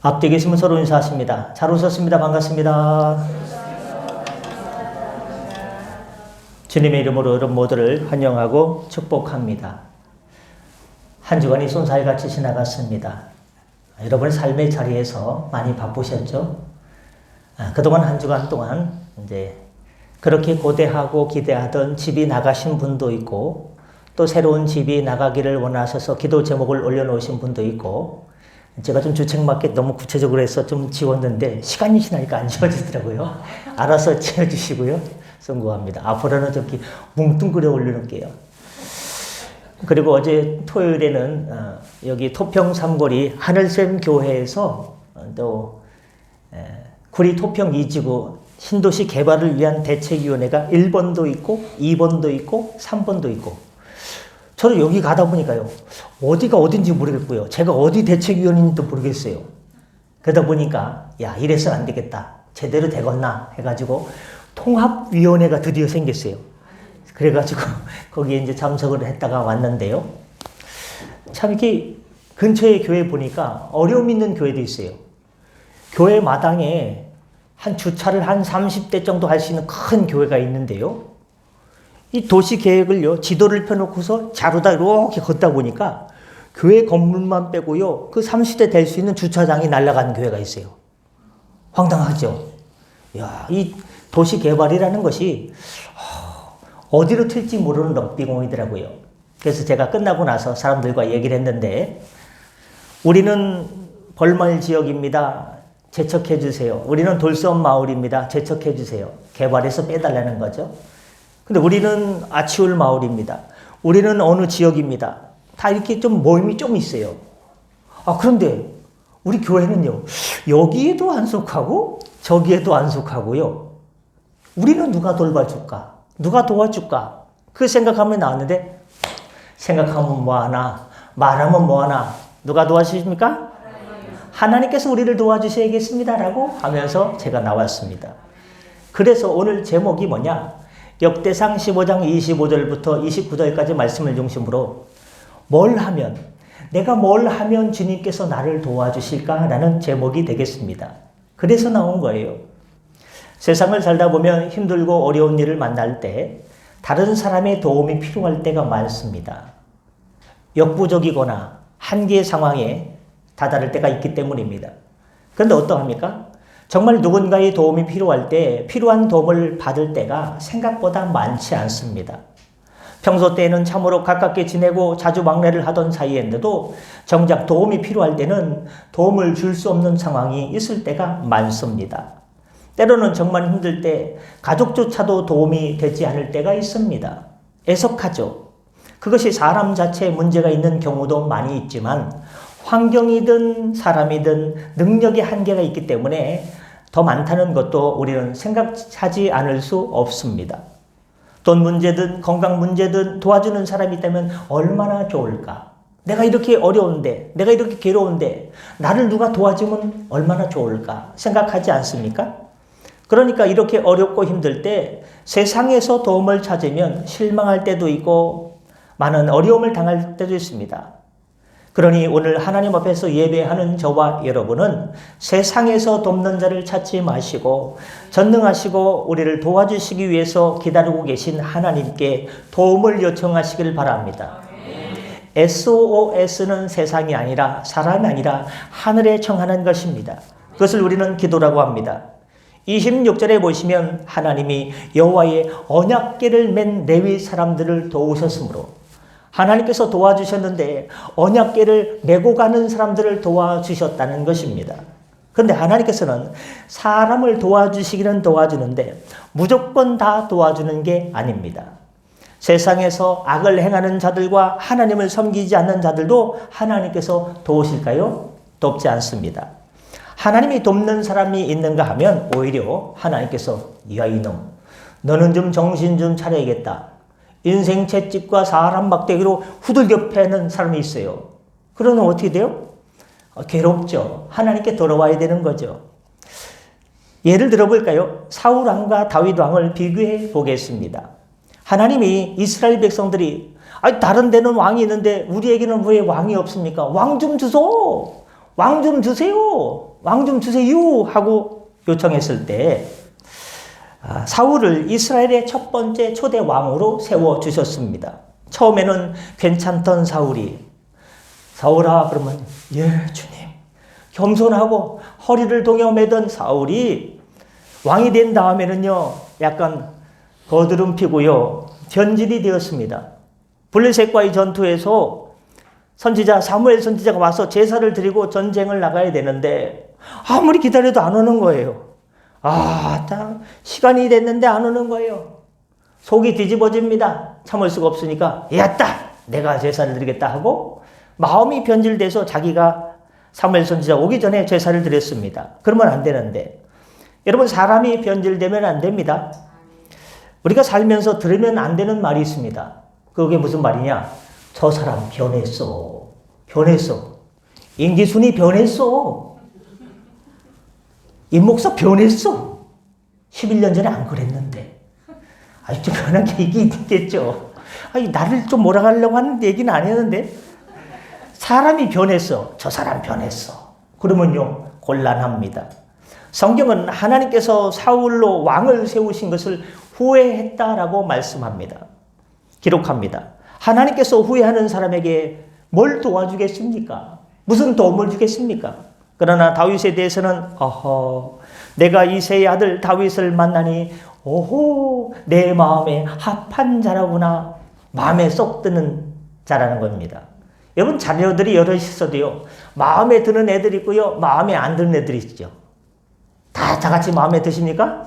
앞뒤 계시면 서로 인사하십니다. 잘 오셨습니다. 반갑습니다. 주님의 이름으로 여러분 모두를 환영하고 축복합니다. 한 주간이 쏜살같이 지나갔습니다. 여러분의 삶의 자리에서 많이 바쁘셨죠? 그동안 한 주간 동안 이제 그렇게 고대하고 기대하던 집이 나가신 분도 있고, 또 새로운 집이 나가기를 원하셔서 기도 제목을 올려놓으신 분도 있고, 제가 좀 주책맞게 너무 구체적으로 해서 좀 지웠는데 시간이 지나니까 안 지워지더라고요. 알아서 지워주시고요. 송구합니다. 앞으로는 좀 뭉뚱그려 올려놓을게요. 그리고 어제 토요일에는 여기 토평 삼거리 하늘샘 교회에서 또 구리 토평 2지구 신도시 개발을 위한 대책위원회가 1번도 있고 2번도 있고 3번도 있고, 저는 여기 가다 보니까요, 어디가 어딘지 모르겠고요, 제가 어디 대책위원인지도 모르겠어요. 그러다 보니까 야, 이래서는 안 되겠다, 제대로 되겠나 해가지고 통합위원회가 드디어 생겼어요. 그래가지고 거기에 이제 참석을 했다가 왔는데요, 참 이렇게 근처에 교회 보니까 어려움 있는 교회도 있어요. 교회 마당에 한 주차를 한 30대 정도 할 수 있는 큰 교회가 있는데요, 이 도시 계획을요, 지도를 펴놓고서 자루다 이렇게 걷다 보니까 교회 건물만 빼고요, 그 30대 될 수 있는 주차장이 날아가는 교회가 있어요. 황당하죠? 야, 이 도시 개발이라는 것이 어디로 튈지 모르는 럭비공이더라고요. 그래서 제가 끝나고 나서 사람들과 얘기를 했는데, 우리는 벌말 지역입니다. 제척해 주세요. 우리는 돌섬 마을입니다. 제척해 주세요. 개발해서 빼달라는 거죠. 근데 우리는 아치울 마을입니다. 우리는 어느 지역입니다. 다 이렇게 좀 모임이 좀 있어요. 그런데 우리 교회는요, 여기에도 안 속하고 저기에도 안 속하고요. 우리는 누가 돌봐줄까? 누가 도와줄까? 그 생각하면 나왔는데, 생각하면 뭐하나, 말하면 뭐하나, 누가 도와주십니까? 하나님께서 우리를 도와주셔야겠습니다 라고 하면서 제가 나왔습니다. 그래서 오늘 제목이 뭐냐, 역대상 15장 25절부터 29절까지 말씀을 중심으로 내가 뭘 하면 주님께서 나를 도와주실까라는 제목이 되겠습니다. 그래서 나온 거예요. 세상을 살다 보면 힘들고 어려운 일을 만날 때 다른 사람의 도움이 필요할 때가 많습니다. 역부족이거나 한계 상황에 다다를 때가 있기 때문입니다. 그런데 어떠합니까? 정말 누군가의 도움이 필요할 때 필요한 도움을 받을 때가 생각보다 많지 않습니다. 평소 때에는 참으로 가깝게 지내고 자주 왕래를 하던 사이인데도 정작 도움이 필요할 때는 도움을 줄 수 없는 상황이 있을 때가 많습니다. 때로는 정말 힘들 때 가족조차도 도움이 되지 않을 때가 있습니다. 애석하죠. 그것이 사람 자체에 문제가 있는 경우도 많이 있지만, 환경이든 사람이든 능력의 한계가 있기 때문에 더 많다는 것도 우리는 생각하지 않을 수 없습니다. 돈 문제든 건강 문제든 도와주는 사람이 있다면 얼마나 좋을까? 내가 이렇게 어려운데, 내가 이렇게 괴로운데 나를 누가 도와주면 얼마나 좋을까 생각하지 않습니까? 그러니까 이렇게 어렵고 힘들 때 세상에서 도움을 찾으면 실망할 때도 있고 많은 어려움을 당할 때도 있습니다. 그러니 오늘 하나님 앞에서 예배하는 저와 여러분은 세상에서 돕는 자를 찾지 마시고 전능하시고 우리를 도와주시기 위해서 기다리고 계신 하나님께 도움을 요청하시길 바랍니다. SOS는 세상이 아니라 사람이 아니라 하늘에 청하는 것입니다. 그것을 우리는 기도라고 합니다. 26절에 보시면 하나님이 여호와의 언약궤를 맨 레위 사람들을 도우셨으므로, 하나님께서 도와주셨는데 언약궤를 메고 가는 사람들을 도와주셨다는 것입니다. 그런데 하나님께서는 사람을 도와주시기는 도와주는데 무조건 다 도와주는 게 아닙니다. 세상에서 악을 행하는 자들과 하나님을 섬기지 않는 자들도 하나님께서 도우실까요? 돕지 않습니다. 하나님이 돕는 사람이 있는가 하면 오히려 하나님께서 야, 이놈, 너는 좀 정신 좀 차려야겠다, 인생 채찍과 사람 막대기로 후들겨 패는 사람이 있어요. 그러면 어떻게 돼요? 괴롭죠. 하나님께 돌아와야 되는 거죠. 예를 들어볼까요? 사울 왕과 다윗 왕을 비교해 보겠습니다. 하나님이 이스라엘 백성들이 다른 데는 왕이 있는데 우리에게는 왜 왕이 없습니까? 왕 좀 주소! 왕 좀 주세요! 왕 좀 주세요 하고 요청했을 때 사울을 이스라엘의 첫 번째 초대 왕으로 세워주셨습니다. 처음에는 괜찮던 사울이 사울아 그러면 예 주님 겸손하고 허리를 동여 매던 사울이 왕이 된 다음에는요 약간 거드름 피고요 변질이 되었습니다. 블레셋과의 전투에서 선지자 사무엘 선지자가 와서 제사를 드리고 전쟁을 나가야 되는데 아무리 기다려도 안 오는 거예요. 시간이 됐는데 안 오는 거예요. 속이 뒤집어집니다. 참을 수가 없으니까 야따 내가 제사를 드리겠다 하고 마음이 변질돼서 자기가 사무엘 선지자 오기 전에 제사를 드렸습니다. 그러면 안 되는데 여러분 사람이 변질되면 안 됩니다. 우리가 살면서 들으면 안 되는 말이 있습니다. 그게 무슨 말이냐? 저 사람 변했어. 임기순이 변했어. 임 목사 변했어. 11년 전에 안 그랬는데. 좀 변한 게 있겠죠. 나를 좀 몰아가려고 하는 얘기는 아니었는데. 사람이 변했어. 저 사람 변했어. 그러면요, 곤란합니다. 성경은 하나님께서 사울로 왕을 세우신 것을 후회했다라고 말씀합니다. 기록합니다. 하나님께서 후회하는 사람에게 뭘 도와주겠습니까? 무슨 도움을 주겠습니까? 그러나 다윗에 대해서는 내가 이새의 아들 다윗을 만나니 내 마음에 합한 자라구나. 마음에 쏙 드는 자라는 겁니다. 여러분 자녀들이 여럿 있어도요. 마음에 드는 애들이 있고요. 마음에 안 드는 애들이 있죠. 다 같이 마음에 드십니까?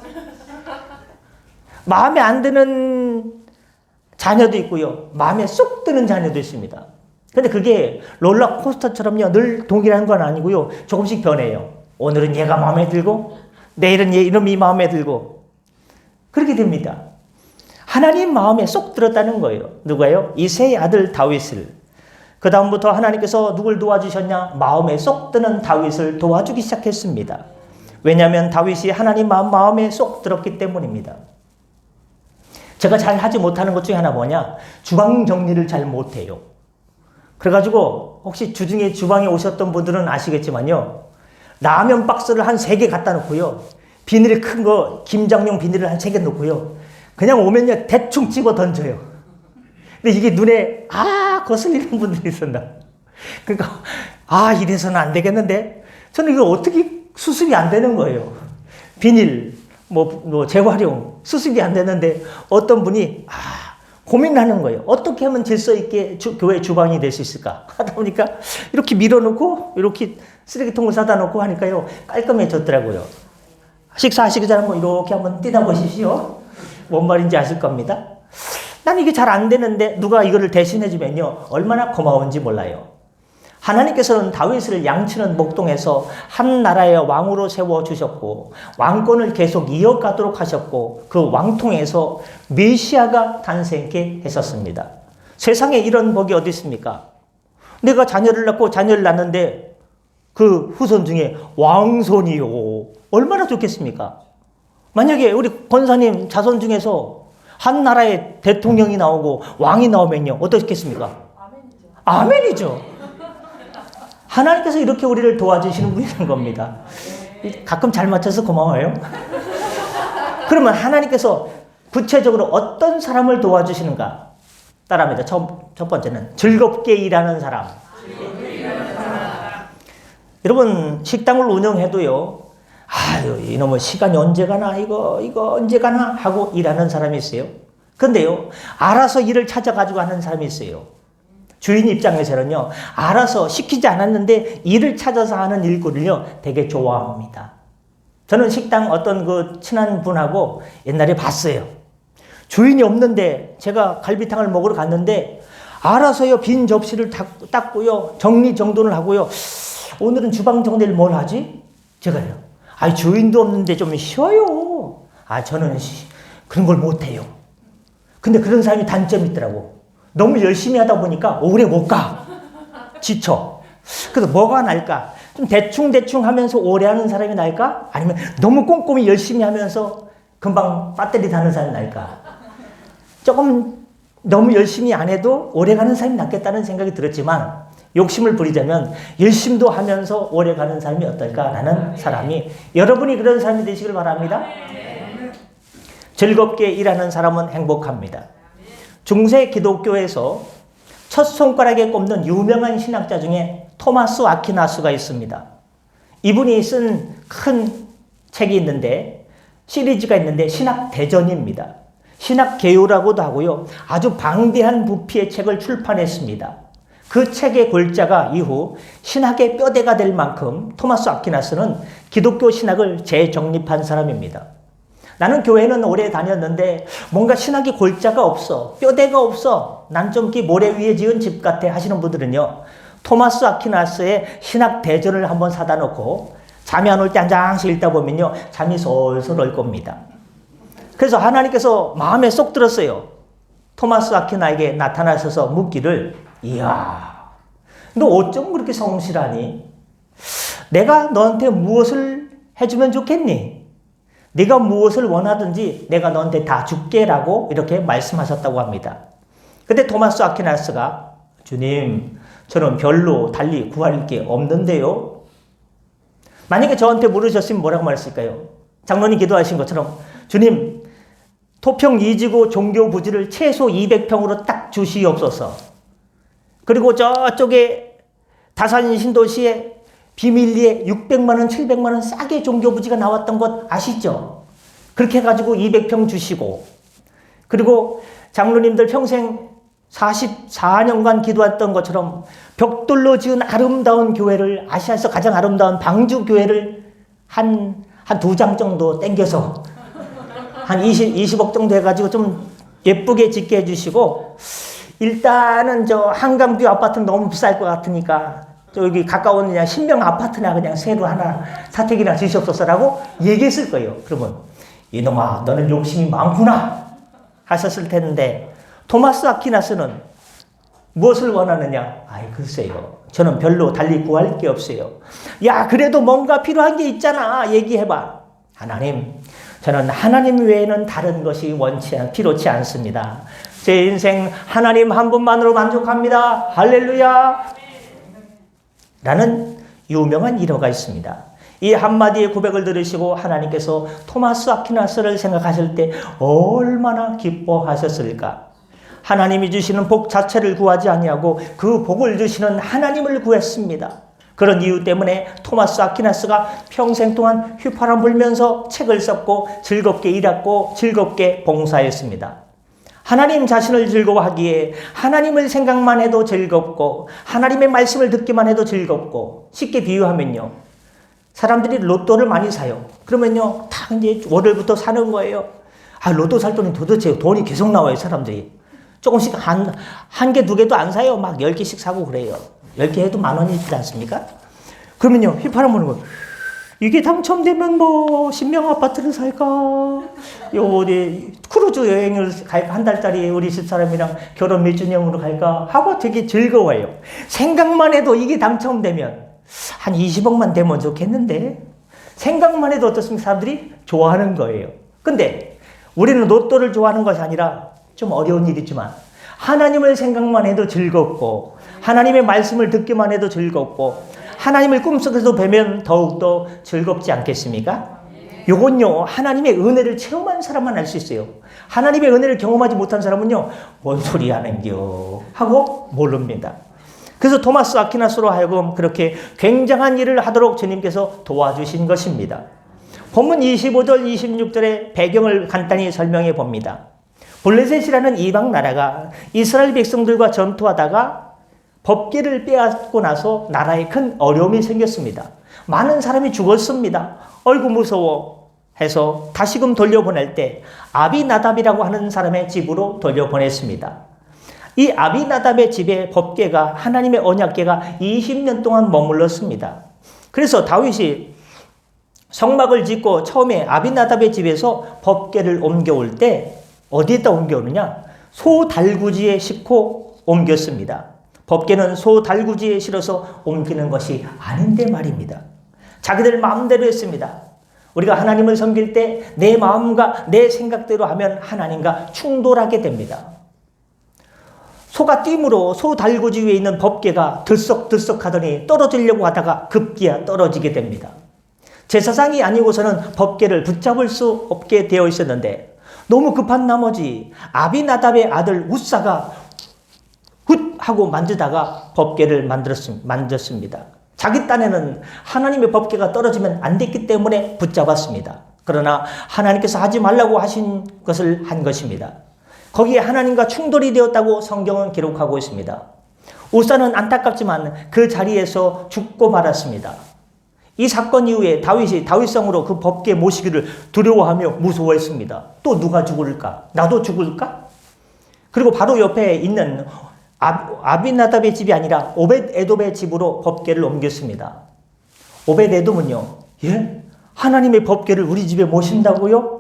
마음에 안 드는 자녀도 있고요. 마음에 쏙 드는 자녀도 있습니다. 근데 그게 롤러코스터처럼요. 늘 동일한 건 아니고요. 조금씩 변해요. 오늘은 얘가 마음에 들고 내일은 얘 이름이 마음에 들고 그렇게 됩니다. 하나님 마음에 쏙 들었다는 거예요. 누가요? 이새의 아들 다윗을. 그 다음부터 하나님께서 누굴 도와주셨냐? 마음에 쏙 드는 다윗을 도와주기 시작했습니다. 왜냐하면 다윗이 하나님 마음에 쏙 들었기 때문입니다. 제가 잘 하지 못하는 것 중에 하나 뭐냐? 주방 정리를 잘 못해요. 그래가지고 혹시 주중에 주방에 오셨던 분들은 아시겠지만요. 라면 박스를 한 3개 갖다 놓고요. 비닐이 큰 거 김장용 비닐을 한 3개 놓고요. 그냥 오면요 대충 집어 던져요. 근데 이게 눈에 거슬리는 분들이 있었나. 그러니까 이래서는 안 되겠는데 저는 이거 어떻게 수습이 안 되는 거예요. 비닐 재활용 수습이 안 되는데 어떤 분이 고민하는 거예요. 어떻게 하면 질서 있게 교회 주방이 될 수 있을까 하다 보니까 이렇게 밀어놓고 이렇게 쓰레기통을 사다 놓고 하니까요 깔끔해졌더라고요. 식사하시기 전에 이렇게 한번 띄다 보십시오. 뭔 말인지 아실 겁니다. 난 이게 잘 안 되는데 누가 이거를 대신해 주면요 얼마나 고마운지 몰라요. 하나님께서는 다윗을 양치는 목동에서 한 나라의 왕으로 세워주셨고 왕권을 계속 이어가도록 하셨고 그 왕통에서 메시아가 탄생케 했었습니다. 세상에 이런 복이 어디 있습니까? 내가 자녀를 낳고 자녀를 낳는데 그 후손 중에 왕손이요. 얼마나 좋겠습니까? 만약에 우리 권사님 자손 중에서 한 나라의 대통령이 나오고 왕이 나오면요 어떻겠습니까? 아멘이죠. 하나님께서 이렇게 우리를 도와주시는 분이라는 겁니다. 가끔 잘 맞춰서 고마워요. 그러면 하나님께서 구체적으로 어떤 사람을 도와주시는가? 따라합니다. 첫 번째는 즐겁게 일하는 사람. 여러분 식당을 운영해도요. 이놈의 시간이 언제 가나 이거 언제 가나 하고 일하는 사람이 있어요. 근데요. 알아서 일을 찾아가지고 하는 사람이 있어요. 주인 입장에서는요. 알아서 시키지 않았는데 일을 찾아서 하는 일꾼을요. 되게 좋아합니다. 저는 식당 어떤 친한 분하고 옛날에 봤어요. 주인이 없는데 제가 갈비탕을 먹으러 갔는데 알아서요. 빈 접시를 닦고요. 정리정돈을 하고요. 오늘은 주방 정리를 뭘 하지? 제가요. 주인도 없는데 좀 쉬어요. 저는 그런 걸 못해요. 근데 그런 사람이 단점이 있더라고. 너무 열심히 하다 보니까 오래 못 가. 지쳐. 그래서 뭐가 나을까? 좀 대충 하면서 오래 하는 사람이 나을까? 아니면 너무 꼼꼼히 열심히 하면서 금방 배터리 다는 사람이 나을까? 조금 너무 열심히 안 해도 오래 가는 사람이 낫겠다는 생각이 들었지만 욕심을 부리자면 열심도 하면서 오래가는 삶이 어떨까라는 사람이, 여러분이 그런 삶이 되시길 바랍니다. 즐겁게 일하는 사람은 행복합니다. 중세 기독교에서 첫 손가락에 꼽는 유명한 신학자 중에 토마스 아퀴나스가 있습니다. 이분이 쓴 큰 책이 있는데, 시리즈가 있는데 신학대전입니다. 신학개요라고도 하고요. 아주 방대한 부피의 책을 출판했습니다. 그 책의 골자가 이후 신학의 뼈대가 될 만큼 토마스 아퀴나스는 기독교 신학을 재정립한 사람입니다. 나는 교회는 오래 다녔는데 뭔가 신학의 골자가 없어, 뼈대가 없어, 난 좀 모래 위에 지은 집 같아 하시는 분들은요, 토마스 아퀴나스의 신학대전을 한번 사다 놓고 잠이 안 올 때 한 장씩 읽다 보면요, 잠이 솔솔 올 겁니다. 그래서 하나님께서 마음에 쏙 들었어요. 토마스 아퀴나에게 나타나셔서 묻기를, 이야, 너 어쩜 그렇게 성실하니? 내가 너한테 무엇을 해주면 좋겠니? 네가 무엇을 원하든지 내가 너한테 다 줄게라고 이렇게 말씀하셨다고 합니다. 근데 토마스 아퀴나스가, 주님, 저는 별로 달리 구할 게 없는데요. 만약에 저한테 물으셨으면 뭐라고 말했을까요? 장로님 기도하신 것처럼, 주님, 토평 이지구 종교 부지를 최소 200평으로 딱 주시옵소서. 그리고 저쪽에 다산 신도시에 비밀리에 600만 원, 700만 원 싸게 종교 부지가 나왔던 것 아시죠? 그렇게 해가지고 200평 주시고, 그리고 장로님들 평생 44년간 기도했던 것처럼 벽돌로 지은 아름다운 교회를, 아시아에서 가장 아름다운 방주 교회를 한 2장 정도 땡겨서 한 20억 정도 해가지고 좀 예쁘게 짓게 해주시고, 일단은 저 한강뷰 아파트는 너무 비쌀 것 같으니까 저기 가까운 그냥 신명 아파트나 그냥 새로 하나 사택이나 지시옵소서라고 얘기했을 거예요. 그러면 이놈아, 너는 욕심이 많구나 하셨을 텐데, 토마스 아퀴나스는 무엇을 원하느냐? 아이, 글쎄요, 저는 별로 달리 구할 게 없어요. 야, 그래도 뭔가 필요한 게 있잖아, 얘기해봐. 하나님, 저는 하나님 외에는 다른 것이 필요치 않습니다. 제 인생 하나님 한 분만으로 만족합니다. 할렐루야. 라는 유명한 일화가 있습니다. 이 한마디의 고백을 들으시고 하나님께서 토마스 아퀴나스를 생각하실 때 얼마나 기뻐하셨을까. 하나님이 주시는 복 자체를 구하지 아니하고 그 복을 주시는 하나님을 구했습니다. 그런 이유 때문에 토마스 아퀴나스가 평생 동안 휘파람 불면서 책을 썼고 즐겁게 일했고 즐겁게 봉사했습니다. 하나님 자신을 즐거워하기에 하나님을 생각만 해도 즐겁고 하나님의 말씀을 듣기만 해도 즐겁고, 쉽게 비유하면요, 사람들이 로또를 많이 사요. 그러면요, 다 이제 월요일부터 사는 거예요. 아, 로또 살 돈이 도대체 돈이 계속 나와요, 사람들이. 조금씩 한 개, 두 개도 안 사요. 막 10개씩 사고 그래요. 10개 해도 10,000원이지 않습니까? 그러면요, 휘파람 부는 거. 이게 당첨되면 뭐 신명 아파트를 살까? 어디 크루즈 여행을 갈까? 한 달짜리 우리 집사람이랑 결혼 몇 주년으로 갈까? 하고 되게 즐거워요. 생각만 해도 이게 당첨되면 한 20억만 되면 좋겠는데, 생각만 해도 어떻습니까? 사람들이 좋아하는 거예요. 근데 우리는 로또를 좋아하는 것이 아니라, 좀 어려운 일이지만 하나님을 생각만 해도 즐겁고 하나님의 말씀을 듣기만 해도 즐겁고 하나님을 꿈속에서 뵈면 더욱더 즐겁지 않겠습니까? 요건요, 하나님의 은혜를 체험한 사람만 알 수 있어요. 하나님의 은혜를 경험하지 못한 사람은요, 뭔 소리 하는겨 하고 모릅니다. 그래서 토마스 아퀴나스로 하여금 그렇게 굉장한 일을 하도록 주님께서 도와주신 것입니다. 본문 25절 26절의 배경을 간단히 설명해 봅니다. 블레셋이라는 이방 나라가 이스라엘 백성들과 전투하다가 법궤를 빼앗고 나서 나라에 큰 어려움이 생겼습니다. 많은 사람이 죽었습니다. 어이구 무서워 해서 다시금 돌려보낼 때 아비나답이라고 하는 사람의 집으로 돌려보냈습니다. 이 아비나답의 집에 법궤가, 하나님의 언약궤가 20년 동안 머물렀습니다. 그래서 다윗이 성막을 짓고 처음에 아비나답의 집에서 법궤를 옮겨올 때 어디에다 옮겨오느냐? 소 달구지에 싣고 옮겼습니다. 법궤는 소 달구지에 실어서 옮기는 것이 아닌데 말입니다. 자기들 마음대로 했습니다. 우리가 하나님을 섬길 때 내 마음과 내 생각대로 하면 하나님과 충돌하게 됩니다. 소가 띠므로 소 달구지 위에 있는 법궤가 들썩들썩 하더니 떨어지려고 하다가 급기야 떨어지게 됩니다. 제사장이 아니고서는 법궤를 붙잡을 수 없게 되어 있었는데 너무 급한 나머지 아비나답의 아들 우사가 훗 하고 만지다가 법궤를 만졌습니다. 자기 딴에는 하나님의 법궤가 떨어지면 안 됐기 때문에 붙잡았습니다. 그러나 하나님께서 하지 말라고 하신 것을 한 것입니다. 거기에 하나님과 충돌이 되었다고 성경은 기록하고 있습니다. 우사는 안타깝지만 그 자리에서 죽고 말았습니다. 이 사건 이후에 다윗이 다윗성으로 그 법궤 모시기를 두려워하며 무서워했습니다. 또 누가 죽을까? 나도 죽을까? 그리고 바로 옆에 있는 아비나답의 집이 아니라 오벳에돔의 집으로 법궤를 옮겼습니다. 오벳에돔은요, 예? 하나님의 법궤를 우리 집에 모신다고요?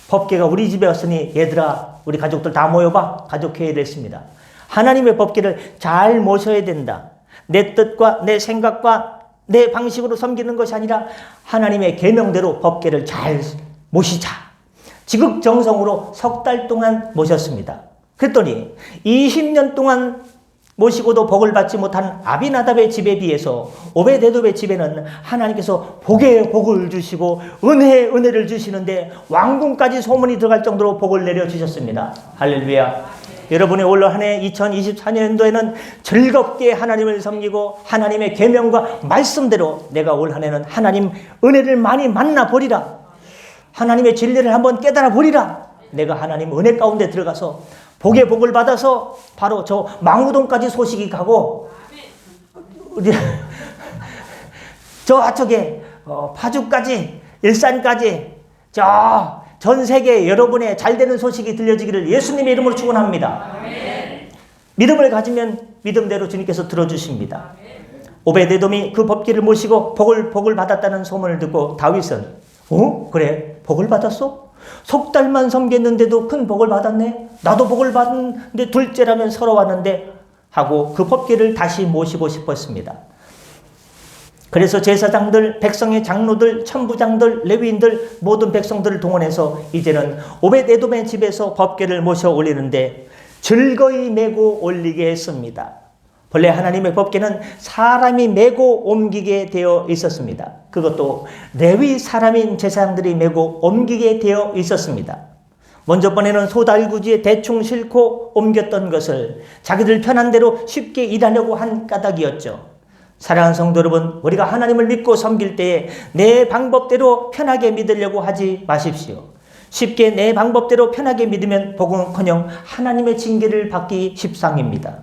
법궤가 우리 집에 왔으니 얘들아 우리 가족들 다 모여봐. 가족회의를 했습니다. 하나님의 법궤를 잘 모셔야 된다. 내 뜻과 내 생각과 내 방식으로 섬기는 것이 아니라 하나님의 계명대로 법궤를 잘 모시자. 지극정성으로 3달 동안 모셨습니다. 그랬더니 20년 동안 모시고도 복을 받지 못한 아비나답의 집에 비해서 오벳에돔의 집에는 하나님께서 복에 복을 주시고 은혜에 은혜를 주시는데 왕궁까지 소문이 들어갈 정도로 복을 내려주셨습니다. 할렐루야. 여러분의 올 한 해 2024년도에는 즐겁게 하나님을 섬기고 하나님의 계명과 말씀대로 내가 올 한 해는 하나님 은혜를 많이 만나보리라. 하나님의 진리를 한번 깨달아 보리라. 내가 하나님 은혜 가운데 들어가서 복의 복을 받아서 바로 저 망우동까지 소식이 가고 우리 저쪽에 파주까지 일산까지 저 전 세계 여러분의 잘되는 소식이 들려지기를 예수님의 이름으로 축원합니다. 믿음을 가지면 믿음대로 주님께서 들어주십니다. 오벳에돔이 그 법궤를 모시고 복을 받았다는 소문을 듣고 다윗은 그래 복을 받았어? 3달만 섬겼는데도 큰 복을 받았네. 나도 복을 받았는데 둘째라면 서러웠는데 하고 그 법궤를 다시 모시고 싶었습니다. 그래서 제사장들, 백성의 장로들, 천부장들, 레위인들 모든 백성들을 동원해서 이제는 오벳에돔의 집에서 법궤를 모셔 올리는데 즐거이 메고 올리게 했습니다. 본래 하나님의 법궤는 사람이 메고 옮기게 되어 있었습니다. 그것도 레위 사람인 제사장들이 메고 옮기게 되어 있었습니다. 먼저 번에는 소달구지에 대충 싣고 옮겼던 것을 자기들 편한 대로 쉽게 일하려고 한 까닭이었죠. 사랑하는 성도 여러분, 우리가 하나님을 믿고 섬길 때에 내 방법대로 편하게 믿으려고 하지 마십시오. 쉽게 내 방법대로 편하게 믿으면 복음은커녕 하나님의 징계를 받기 십상입니다.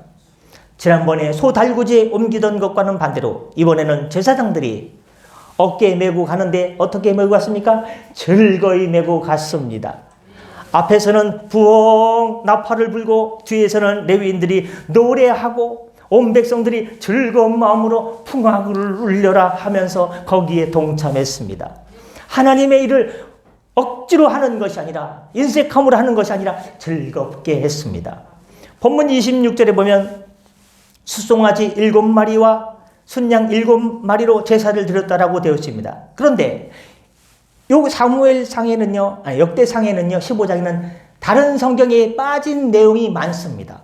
지난번에 소달구지에 옮기던 것과는 반대로 이번에는 제사장들이 어깨에 메고 가는데 어떻게 메고 갔습니까? 즐거이 메고 갔습니다. 앞에서는 부엉 나팔을 불고 뒤에서는 레위인들이 노래하고 온 백성들이 즐거운 마음으로 풍악을 울려라 하면서 거기에 동참했습니다. 하나님의 일을 억지로 하는 것이 아니라 인색함으로 하는 것이 아니라 즐겁게 했습니다. 본문 26절에 보면 숫송아지 7마리와 순양 7마리로 제사를 드렸다라고 되어 있습니다. 그런데 요 사무엘상에는요, 역대상에는요, 15장에는 다른 성경에 빠진 내용이 많습니다.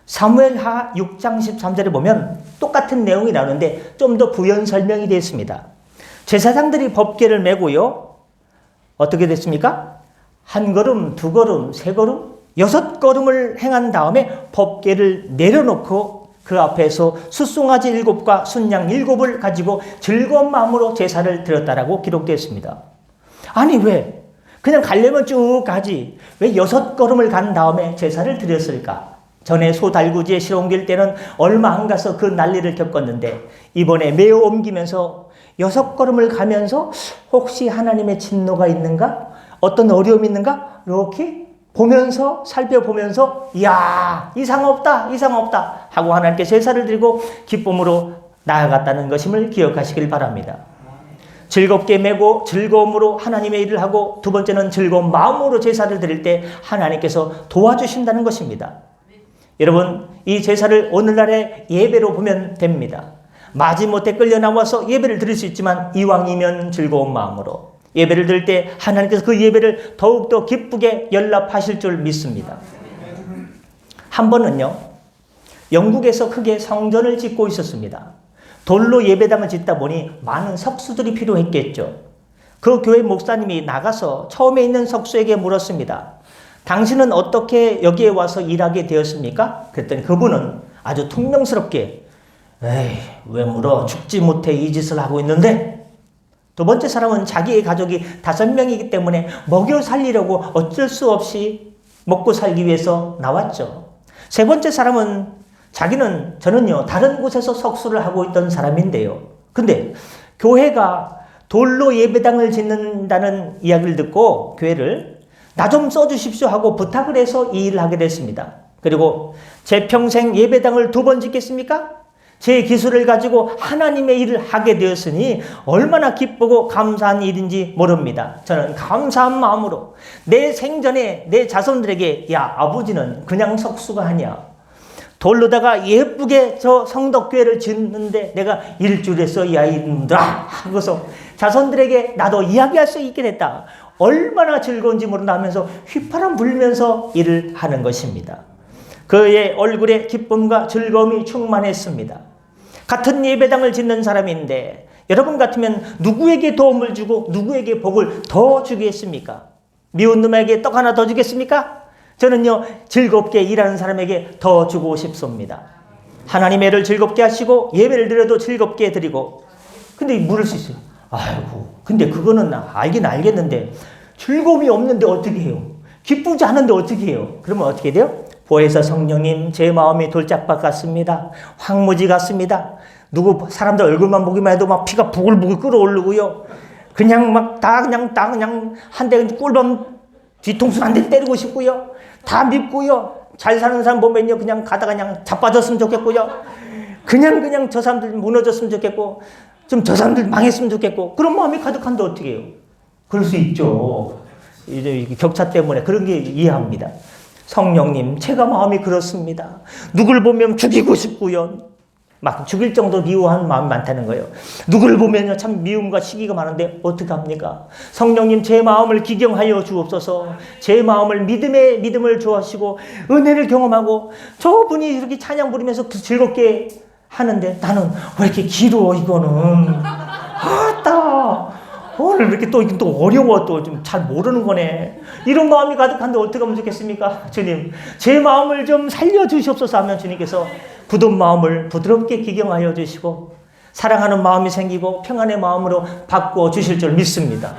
사무엘하 6장 13절에 보면 똑같은 내용이 나오는데 좀 더 부연 설명이 되어 있습니다. 제사장들이 법궤를 메고요, 어떻게 됐습니까? 1걸음, 2걸음, 3걸음, 6걸음을 행한 다음에 법궤를 내려놓고 그 앞에서 숫송아지 7과 순양 7을 가지고 즐거운 마음으로 제사를 드렸다라고 기록되어 있습니다. 아니 왜? 그냥 가려면 쭉 가지. 왜 6걸음을 간 다음에 제사를 드렸을까? 전에 소달구지에 실어 옮길 때는 얼마 안 가서 그 난리를 겪었는데 이번에 메어 옮기면서 6걸음을 가면서 혹시 하나님의 진노가 있는가? 어떤 어려움이 있는가? 이렇게 보면서 살펴보면서 이야 이상 없다 하고 하나님께 제사를 드리고 기쁨으로 나아갔다는 것임을 기억하시길 바랍니다. 즐겁게 메고 즐거움으로 하나님의 일을 하고 두 번째는 즐거운 마음으로 제사를 드릴 때 하나님께서 도와주신다는 것입니다. 여러분 이 제사를 오늘날의 예배로 보면 됩니다. 마지못해 끌려 나와서 예배를 드릴 수 있지만 이왕이면 즐거운 마음으로 예배를 드릴 때 하나님께서 그 예배를 더욱더 기쁘게 연락하실 줄 믿습니다. 한 번은요 영국에서 크게 성전을 짓고 있었습니다. 돌로 예배당을 짓다 보니 많은 석수들이 필요했겠죠. 그 교회 목사님이 나가서 처음에 있는 석수에게 물었습니다. 당신은 어떻게 여기에 와서 일하게 되었습니까? 그랬더니 그분은 아주 퉁명스럽게 에이, 왜 물어? 죽지 못해 이 짓을 하고 있는데? 두 번째 사람은 자기의 가족이 5명이기 때문에 먹여 살리려고 어쩔 수 없이 먹고 살기 위해서 나왔죠. 세 번째 사람은 저는요 다른 곳에서 석수를 하고 있던 사람인데요. 근데 교회가 돌로 예배당을 짓는다는 이야기를 듣고 교회를 나 좀 써주십시오 하고 부탁을 해서 이 일을 하게 됐습니다. 그리고 제 평생 예배당을 2번 짓겠습니까? 제 기술을 가지고 하나님의 일을 하게 되었으니 얼마나 기쁘고 감사한 일인지 모릅니다. 저는 감사한 마음으로 내 생전에 내 자손들에게 야 아버지는 그냥 석수가 아니야. 돌로다가 예쁘게 저 성덕교회를 짓는데 내가 일주일에서 야 이놈들아 하고서 자손들에게 나도 이야기할 수 있게 됐다. 얼마나 즐거운지 모른다 하면서 휘파람 불면서 일을 하는 것입니다. 그의 얼굴에 기쁨과 즐거움이 충만했습니다. 같은 예배당을 짓는 사람인데 여러분 같으면 누구에게 도움을 주고 누구에게 복을 더 주겠습니까? 미운 놈에게 떡 하나 더 주겠습니까? 저는요 즐겁게 일하는 사람에게 더 주고 싶습니다. 하나님의 일을 즐겁게 하시고 예배를 드려도 즐겁게 드리고. 근데 물을 수 있어요. 아이고 근데 그거는 알긴 알겠는데 즐거움이 없는데 어떻게 해요? 기쁘지 않은데 어떻게 해요? 그러면 어떻게 돼요? 보혜사 성령님 제 마음이 돌짝밭 같습니다. 황무지 같습니다. 누구 사람들 얼굴만 보기만 해도 막 피가 부글부글 끓어오르고요. 그냥 막 다 그냥 한 대 꿀밤 뒤통수 한 대 때리고 싶고요. 다 밉고요. 잘 사는 사람 보면요 그냥 가다가 그냥 자빠졌으면 좋겠고요. 그냥 저 사람들 무너졌으면 좋겠고 좀 저 사람들 망했으면 좋겠고 그런 마음이 가득한데 어떻게 해요? 그럴 수 있죠. 이제 격차 때문에 그런 게 이해합니다. 성령님 제가 마음이 그렇습니다. 누굴 보면 죽이고 싶고요. 막 죽일 정도로 미워하는 마음이 많다는 거예요. 누구를 보면요 참 미움과 시기가 많은데 어떡합니까? 성령님 제 마음을 기경하여 주옵소서. 제 마음을 믿음을 주하시고 은혜를 경험하고 저분이 이렇게 찬양 부르면서 즐겁게 하는데 나는 왜 이렇게 길어 이거는. 아따 오늘 이렇게 또 어려워 또 좀 잘 모르는 거네. 이런 마음이 가득한데 어떻게 하면 좋겠습니까? 주님 제 마음을 좀 살려주시옵소서 하면 주님께서 굳은 마음을 부드럽게 기경하여 주시고 사랑하는 마음이 생기고 평안의 마음으로 바꾸어 주실 줄 믿습니다.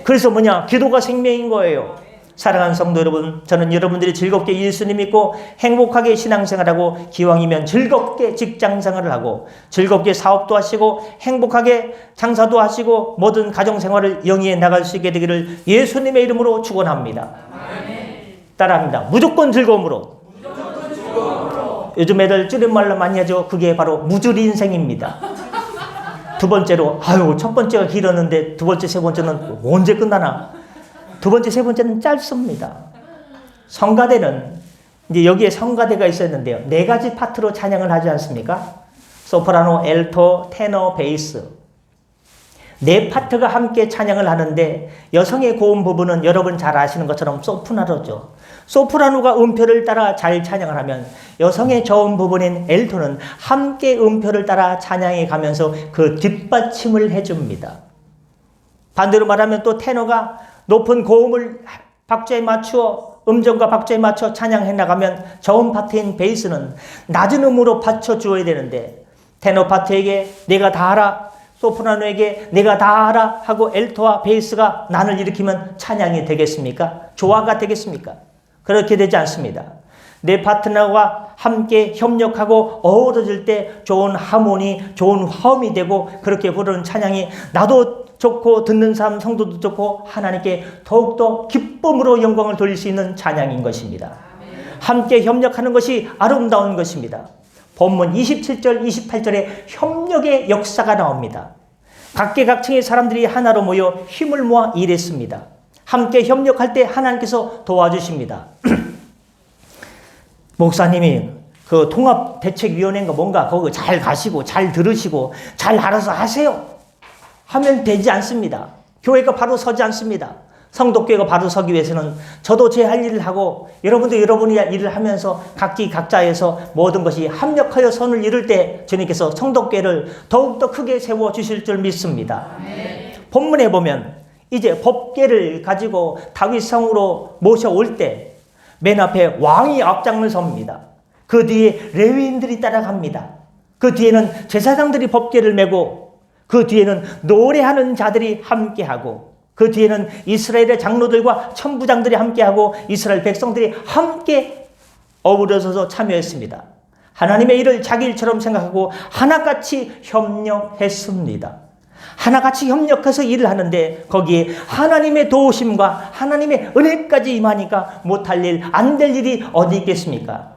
그래서 기도가 생명인 거예요. 사랑하는 성도 여러분, 저는 여러분들이 즐겁게 예수님 믿고 행복하게 신앙생활하고 기왕이면 즐겁게 직장생활을 하고 즐겁게 사업도 하시고 행복하게 장사도 하시고 모든 가정생활을 영위해 나갈 수 있게 되기를 예수님의 이름으로 축원합니다. 따라합니다. 무조건 즐거움으로. 요즘 애들 줄임말로 많이 하죠. 그게 바로 무주리 인생입니다. 두 번째로 첫 번째가 길었는데 두 번째 세 번째는 언제 끝나나. 두 번째, 세 번째는 짧습니다. 성가대는 이제 여기에 성가대가 있었는데요. 4가지 파트로 찬양을 하지 않습니까? 소프라노, 엘토, 테너, 베이스. 4파트가 함께 찬양을 하는데 여성의 고음 부분은 여러분 잘 아시는 것처럼 소프라노죠. 소프라노가 음표를 따라 잘 찬양을 하면 여성의 저음 부분인 엘토는 함께 음표를 따라 찬양해 가면서 그 뒷받침을 해줍니다. 반대로 말하면 또 테너가 높은 고음을 박자에 맞추어 음정과 박자에 맞춰 찬양해 나가면 저음 파트인 베이스는 낮은 음으로 받쳐주어야 되는데 테너 파트에게 내가 다 알아, 소프라노에게 내가 다 알아 하고 엘토와 베이스가 난을 일으키면 찬양이 되겠습니까? 조화가 되겠습니까? 그렇게 되지 않습니다. 내 파트너와 함께 협력하고 어우러질 때 좋은 하모니, 좋은 화음이 되고 그렇게 부르는 찬양이 나도 좋고 듣는 사람 성도도 좋고 하나님께 더욱더 기쁨으로 영광을 돌릴 수 있는 찬양인 것입니다. 함께 협력하는 것이 아름다운 것입니다. 본문 27절 28절에 협력의 역사가 나옵니다. 각계각층의 사람들이 하나로 모여 힘을 모아 일했습니다. 함께 협력할 때 하나님께서 도와주십니다. 목사님이 그 통합대책위원회인가 뭔가 거기 잘 가시고 잘 들으시고 잘 알아서 하세요 하면 되지 않습니다. 교회가 바로 서지 않습니다. 성도교회가 바로 서기 위해서는 저도 제 할 일을 하고 여러분도 여러분의 일을 하면서 각기 각자에서 모든 것이 합력하여 선을 이룰 때 주님께서 성도교회를 더욱더 크게 세워주실 줄 믿습니다. 본문에 보면 이제 법궤를 가지고 다윗성으로 모셔올 때 맨 앞에 왕이 앞장을 섭니다. 그 뒤에 레위인들이 따라갑니다. 그 뒤에는 제사장들이 법궤를 메고 그 뒤에는 노래하는 자들이 함께하고 그 뒤에는 이스라엘의 장로들과 천부장들이 함께하고 이스라엘 백성들이 함께 어우러져서 참여했습니다. 하나님의 일을 자기 일처럼 생각하고 하나같이 협력했습니다. 하나같이 협력해서 일을 하는데 거기에 하나님의 도우심과 하나님의 은혜까지 임하니까 못할 일, 안 될 일이 어디 있겠습니까?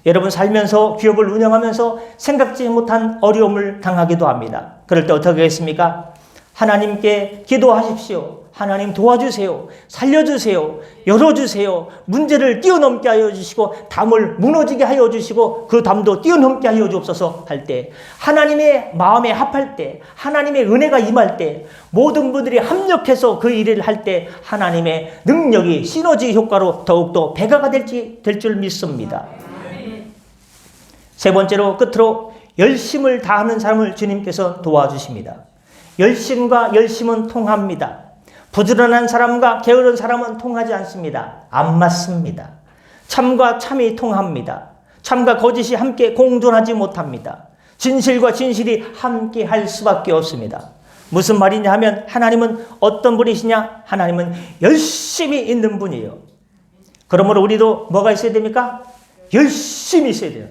여러분 살면서 기업을 운영하면서 생각지 못한 어려움을 당하기도 합니다. 그럴 때 어떻게 하겠습니까? 하나님께 기도하십시오. 하나님 도와주세요. 살려주세요. 열어주세요. 문제를 뛰어넘게 하여 주시고 담을 무너지게 하여 주시고 그 담도 뛰어넘게 하여 주옵소서 할 때 하나님의 마음에 합할 때 하나님의 은혜가 임할 때 모든 분들이 합력해서 그 일을 할 때 하나님의 능력이 시너지 효과로 더욱더 배가가 될 줄 믿습니다. 세 번째로 끝으로 열심을 다하는 사람을 주님께서 도와주십니다. 열심과 열심은 통합니다. 부지런한 사람과 게으른 사람은 통하지 않습니다. 안 맞습니다. 참과 참이 통합니다. 참과 거짓이 함께 공존하지 못합니다. 진실과 진실이 함께 할 수밖에 없습니다. 무슨 말이냐 하면 하나님은 어떤 분이시냐? 하나님은 열심히 있는 분이에요. 그러므로 우리도 뭐가 있어야 됩니까? 열심히 있어야 돼요.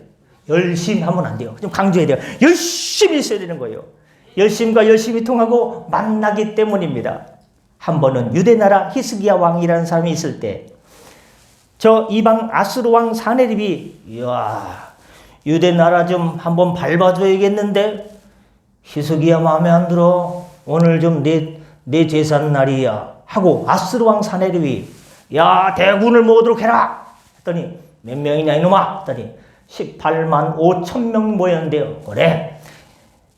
열심히 하면 안 돼요. 좀 강조해야 돼요. 열심히 있어야 되는 거예요. 열심과 열심이 통하고 만나기 때문입니다. 한 번은 유대나라 히스기야 왕이라는 사람이 있을 때 저 이방 아수르 왕 사네립이 이야 유대나라 좀 한번 밟아줘야겠는데 히스기야 마음에 안 들어. 오늘 좀 내 제산 날이야 하고 아수르 왕 사네립이 야 대군을 모으도록 해라 했더니 몇 명이냐 이놈아 했더니 18만 5천 명 모였는데요. 그래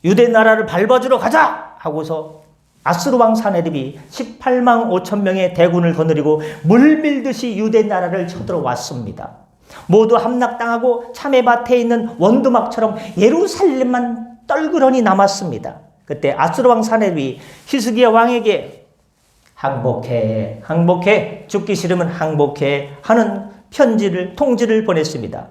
유대나라를 밟아주러 가자 하고서 아수르 왕 사네립이 18만 5천 명의 대군을 거느리고 물밀듯이 유대나라를 쳐들어왔습니다. 모두 함락당하고 참외밭에 있는 원두막처럼 예루살렘만 떨그러니 남았습니다. 그때 아수르 왕 사네립이 히스기야 왕에게 항복해 항복해 죽기 싫으면 항복해 하는 통지를 보냈습니다.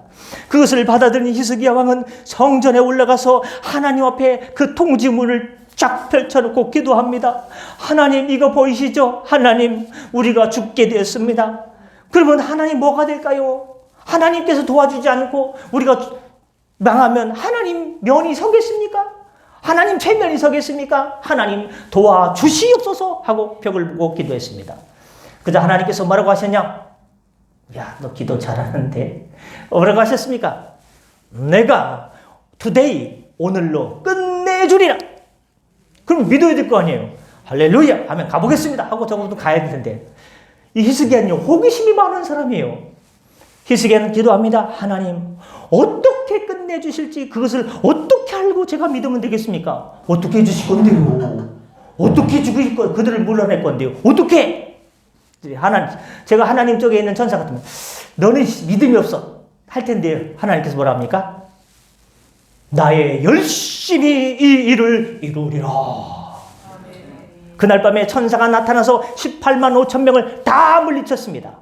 그것을 받아들인 히스기야 왕은 성전에 올라가서 하나님 앞에 그 통지문을 쫙 펼쳐놓고 기도합니다. 하나님 이거 보이시죠? 하나님 우리가 죽게 되었습니다. 그러면 하나님 뭐가 될까요? 하나님께서 도와주지 않고 우리가 망하면 하나님 면이 서겠습니까? 하나님 최면이 서겠습니까? 하나님 도와주시옵소서 하고 벽을 보고 기도했습니다. 그자 하나님께서 뭐라고 하셨냐? 야, 너 기도 잘하는데 뭐라고 하셨습니까? 내가 today 오늘로 끝내주리라. 그럼 믿어야 될 거 아니에요. 할렐루야 하면 가보겠습니다 하고 저것도 가야 될 텐데 이 히스기야는요 호기심이 많은 사람이에요. 히스기야는 기도합니다. 하나님 어떻게 끝내주실지 그것을 어떻게 알고 제가 믿으면 되겠습니까? 어떻게 해주실 건데요? 어떻게 죽일 거 그들을 물러낼 건데요? 어떻게? 제가 하나님 쪽에 있는 천사 같으면 너는 믿음이 없어 할 텐데요. 하나님께서 뭐라 합니까? 나의 열심히 이 일을 이루리라. 그날 밤에 천사가 나타나서 18만 5천 명을 다 물리쳤습니다.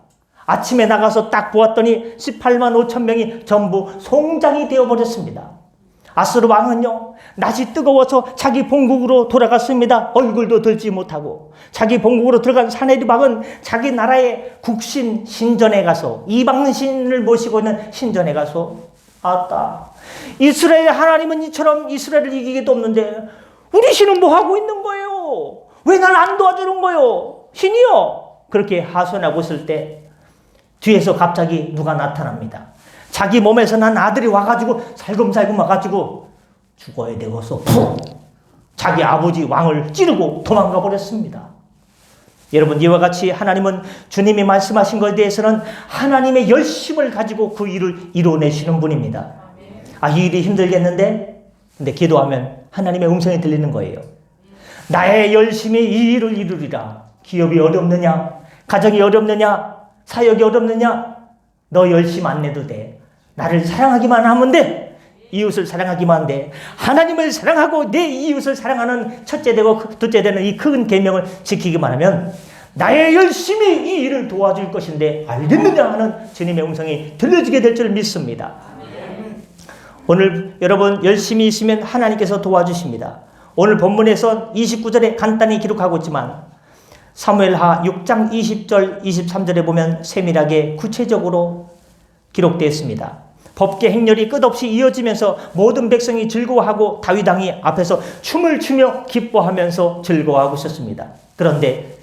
아침에 나가서 딱 보았더니 18만 5천 명이 전부 송장이 되어버렸습니다. 아수르 왕은요 낮이 뜨거워서 자기 본국으로 돌아갔습니다. 얼굴도 들지 못하고 자기 본국으로 들어간 사네립 왕은 자기 나라의 국신 신전에 가서 이방신을 모시고 있는 신전에 가서 아따 이스라엘 하나님은 이처럼 이스라엘을 이기기도 없는데 우리 신은 뭐 하고 있는 거예요? 왜 날 안 도와주는 거예요? 신이요 그렇게 하소연하고 있을 때 뒤에서 갑자기 누가 나타납니다. 자기 몸에서 난 아들이 와가지고 살금살금 와가지고 죽어야 되고서 푹 자기 아버지 왕을 찌르고 도망가 버렸습니다. 여러분 이와 같이 하나님은 주님이 말씀하신 것에 대해서는 하나님의 열심을 가지고 그 일을 이뤄내시는 분입니다. 아, 이 일이 힘들겠는데? 근데 기도하면 하나님의 음성이 들리는 거예요. 나의 열심이 이 일을 이루리라. 기업이 어렵느냐? 가정이 어렵느냐? 사역이 어렵느냐? 너 열심 안 내도 돼. 나를 사랑하기만 하면 돼. 이웃을 사랑하기만 하면 돼. 하나님을 사랑하고 내 이웃을 사랑하는 첫째 되고 둘째 되는 이 큰 계명을 지키기만 하면 나의 열심히 이 일을 도와줄 것인데 알겠느냐 하는 주님의 음성이 들려지게 될 줄 믿습니다. 오늘 여러분 열심히 있으면 하나님께서 도와주십니다. 오늘 본문에서 29절에 간단히 기록하고 있지만 사무엘하 6장 20절 23절에 보면 세밀하게 구체적으로 기록되어 있습니다. 법계 행렬이 끝없이 이어지면서 모든 백성이 즐거워하고 다윗 왕이 앞에서 춤을 추며 기뻐하면서 즐거워하고 있었습니다. 그런데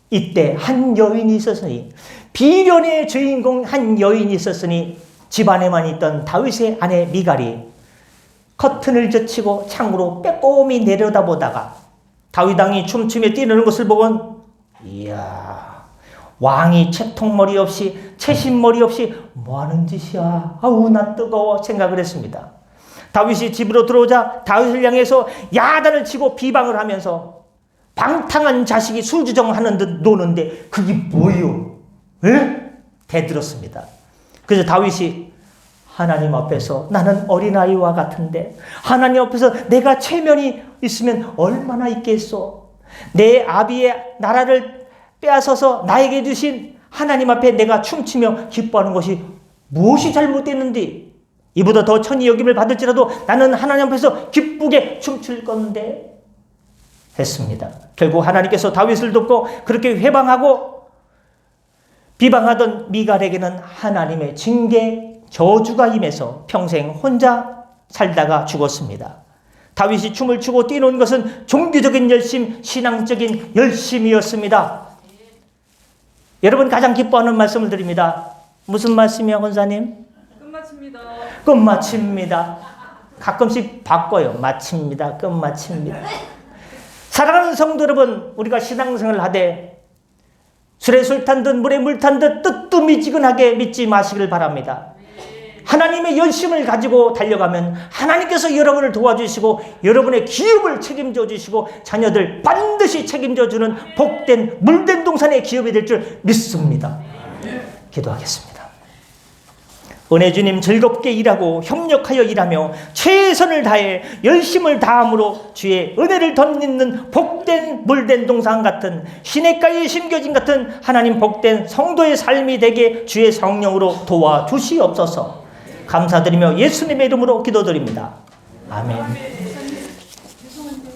이때 한 여인이 있었으니, 비련의 주인공 한 여인이 있었으니 집안에만 있던 다윗의 아내 미갈이 커튼을 젖히고 창으로 빼꼼히 내려다보다가 다윗 왕이 춤추며 뛰는 것을 보곤 이야, 왕이 채통머리 없이 채신머리 없이 뭐하는 짓이야, 아우 나 뜨거워 생각을 했습니다. 다윗이 집으로 들어오자 다윗을 향해서 야단을 치고 비방을 하면서 방탕한 자식이 술주정하는 듯 노는데 그게 뭐요? 에? 대들었습니다. 그래서 다윗이 하나님 앞에서 나는 어린아이와 같은데 하나님 앞에서 내가 체면이 있으면 얼마나 있겠소? 내 아비의 나라를 빼앗아서 나에게 주신 하나님 앞에 내가 춤추며 기뻐하는 것이 무엇이 잘못됐는지, 이보다 더 천히 여김을 받을지라도 나는 하나님 앞에서 기쁘게 춤출 건데 했습니다. 결국 하나님께서 다윗을 돕고 그렇게 회방하고 비방하던 미갈에게는 하나님의 징계, 저주가 임해서 평생 혼자 살다가 죽었습니다. 다윗이 춤을 추고 뛰는 것은 종교적인 열심, 신앙적인 열심이었습니다. 여러분 가장 기뻐하는 말씀을 드립니다. 무슨 말씀이요, 권사님? 끝마칩니다. 끝마칩니다. 가끔씩 바꿔요. 마칩니다. 끝마칩니다. 사랑하는 성도 여러분, 우리가 신앙생활을 하되 술에 술 탄 듯 물에 물 탄 듯 뜨뜻미지근하게 믿지 마시길 바랍니다. 하나님의 열심을 가지고 달려가면 하나님께서 여러분을 도와주시고 여러분의 기업을 책임져 주시고 자녀들 반드시 책임져 주는 복된 물된 동산의 기업이 될 줄 믿습니다. 기도하겠습니다. 은혜 주님, 즐겁게 일하고 협력하여 일하며 최선을 다해 열심을 다함으로 주의 은혜를 덧입는 복된 물된 동산 같은 시냇가에 심겨진 같은 하나님 복된 성도의 삶이 되게 주의 성령으로 도와주시옵소서. 감사드리며 예수님의 이름으로 기도드립니다. 아멘. 죄송한데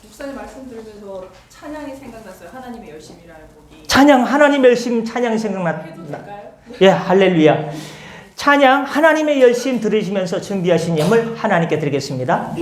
목사님 말씀 들으면서 찬양이 생각났어요. 하나님의 열심이라는 곡이. 찬양, 하나님의 열심 찬양이 생각났다. 해도 될까요? 예, 할렐루야. 찬양 하나님의 열심 들으시면서 준비하신 예물 하나님께 드리겠습니다.